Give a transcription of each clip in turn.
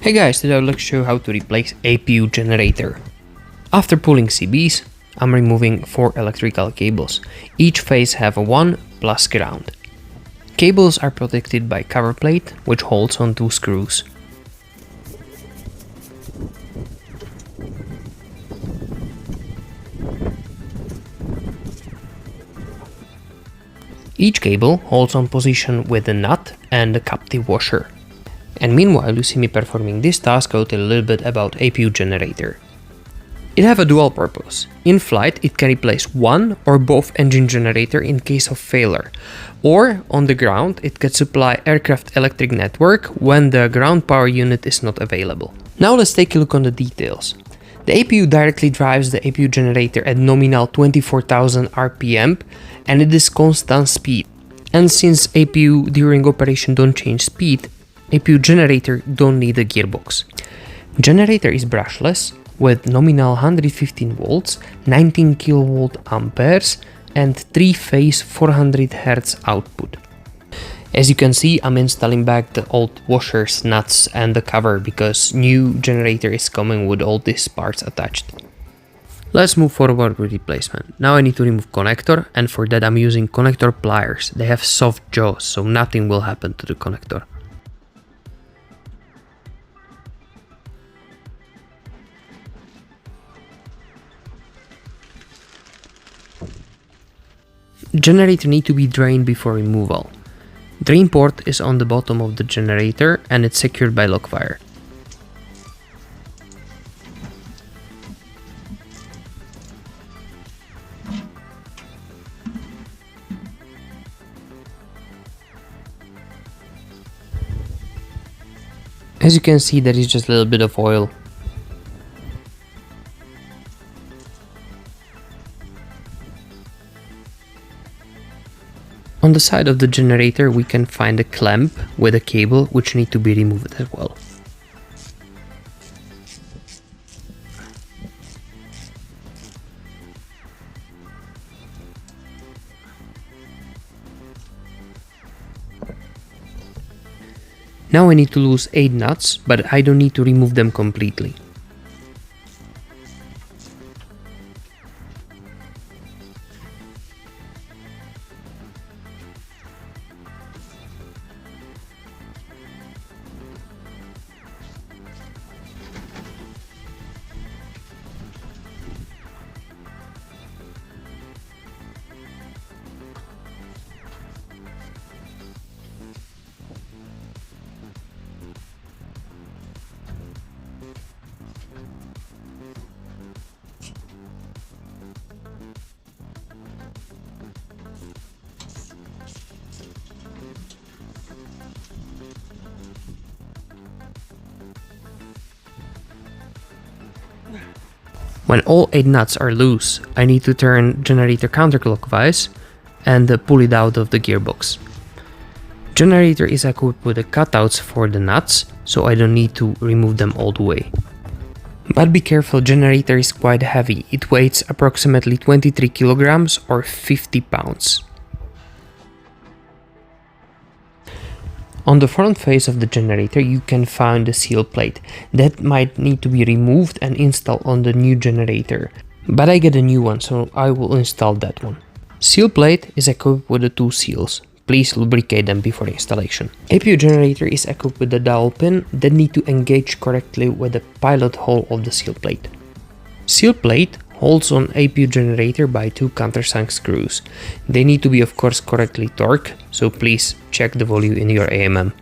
Hey guys, today I would like to show you how to replace APU generator. After pulling CBs, I'm removing 4 electrical cables. Each phase have a 1 plus ground. Cables are protected by cover plate, which holds on 2 screws. Each cable holds on position with a nut and a captive washer. And meanwhile you see me performing this task, I'll tell a little bit about APU generator. It have a dual purpose. In flight it can replace one or both engine generator in case of failure, or on the ground it can supply aircraft electric network when the ground power unit is not available. Now let's take a look on the details. The APU directly drives the APU generator at nominal 24,000 RPM and it is constant speed. And since APU during operation don't change speed, APU generator don't need a gearbox. Generator is brushless with nominal 115 volts, 19 kilovolt amperes and 3-phase 400 Hz output. As you can see, I'm installing back the old washers, nuts and the cover because new generator is coming with all these parts attached. Let's move forward with replacement. Now I need to remove connector, and for that I'm using connector pliers. They have soft jaws, so nothing will happen to the connector. Generator need to be drained before removal. Drain port is on the bottom of the generator and it's secured by lock wire. As you can see, there is just a little bit of oil. On the side of the generator we can find a clamp with a cable which need to be removed as well. Now I need to lose 8 nuts, but I don't need to remove them completely. When all 8 nuts are loose, I need to turn generator counterclockwise and pull it out of the gearbox. Generator is equipped with the cutouts for the nuts, so I don't need to remove them all the way. But be careful, generator is quite heavy. It weighs approximately 23 kilograms or 50 pounds. On the front face of the generator you can find a seal plate that might need to be removed and installed on the new generator, but I get a new one, so I will install that one. Seal plate is equipped with the 2 seals. Please lubricate them before installation. APU generator is equipped with a dowel pin that need to engage correctly with the pilot hole of the seal plate. Seal plate holds on APU generator by 2 countersunk screws. They need to be of course correctly torqued, so please check the volume in your AMM.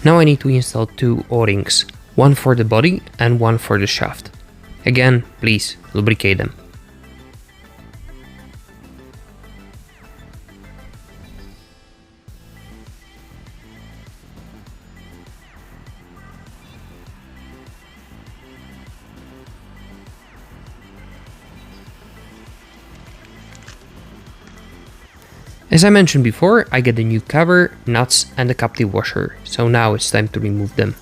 Now I need to install 2 O-rings, one for the body and one for the shaft. Again, please lubricate them. As I mentioned before, I get a new cover, nuts and a captive washer, so now it's time to remove them.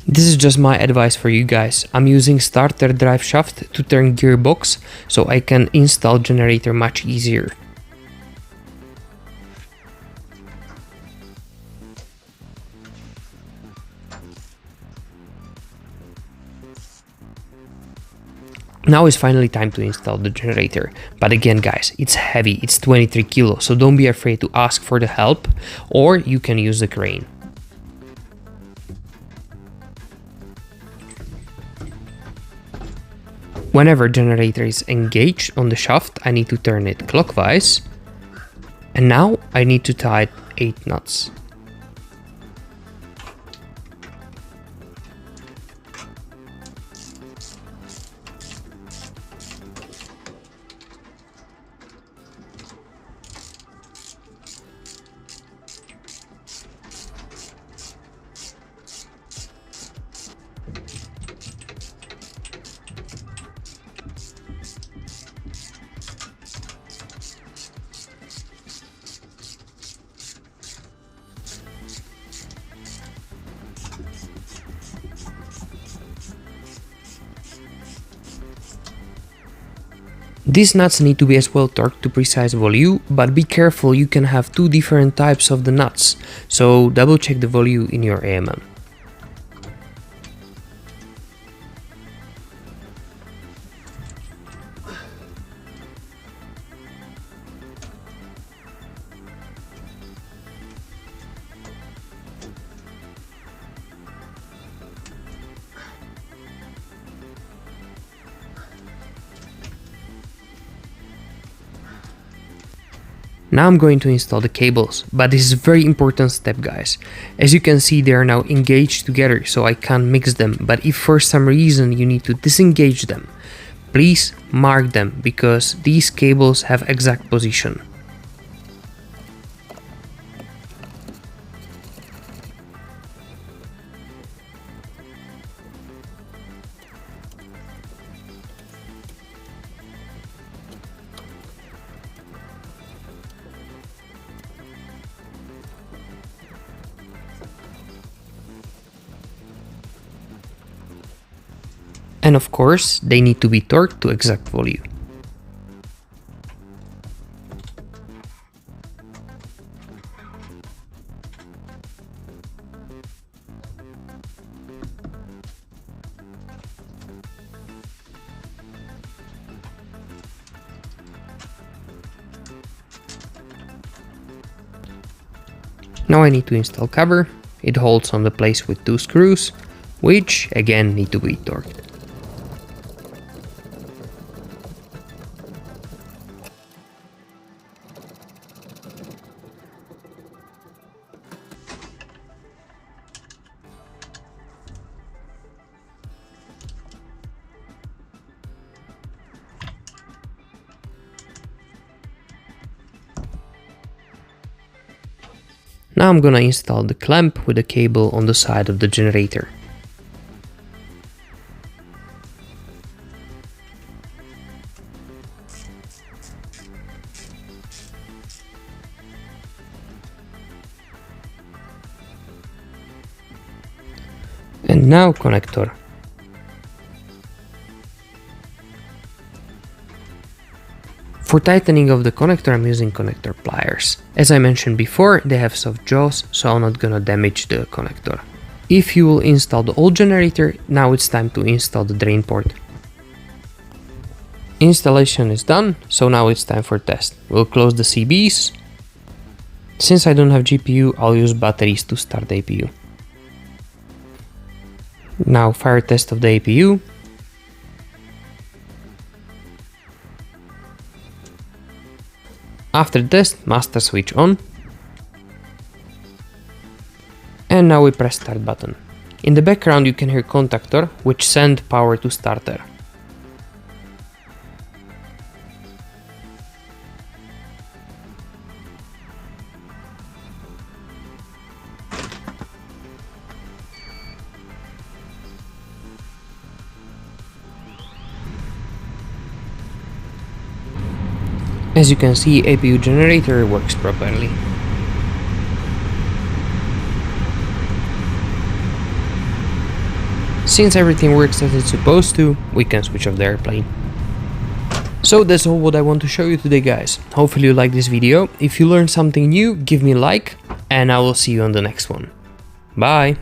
This is just my advice for you guys. I'm using starter drive shaft to turn gearbox, so I can install generator much easier. Now is finally time to install the generator, but again guys, it's heavy, it's 23 kilos, so don't be afraid to ask for the help, or you can use the crane. Whenever generator is engaged on the shaft, I need to turn it clockwise, and now I need to tie 8 nuts. These nuts need to be as well torqued to precise volue, but be careful, you can have 2 different types of the nuts, so double check the volue in your AMM. Now I'm going to install the cables, but this is a very important step guys. As you can see, they are now engaged together, so I can't mix them, but if for some reason you need to disengage them, please mark them, because these cables have exact position. And of course, they need to be torqued to exact volue. Now I need to install cover. It holds on the place with 2 screws, which again need to be torqued. Now I'm gonna install the clamp with a cable on the side of the generator. And now connector. For tightening of the connector, I'm using connector pliers. As I mentioned before, they have soft jaws, so I'm not gonna damage the connector. If you will install the old generator, now it's time to install the drain port. Installation is done, so now it's time for test. We'll close the CBs. Since I don't have GPU, I'll use batteries to start the APU. Now fire test of the APU. After test, master switch on. And now we press start button. In the background you can hear contactor, which send power to starter. As you can see, APU generator works properly. . Since everything works as it's supposed to, we can switch off the airplane. So that's all what I want to show you today, guys. Hopefully you like this video. If you learned something new, give me a like, and I will see you on the next one. Bye!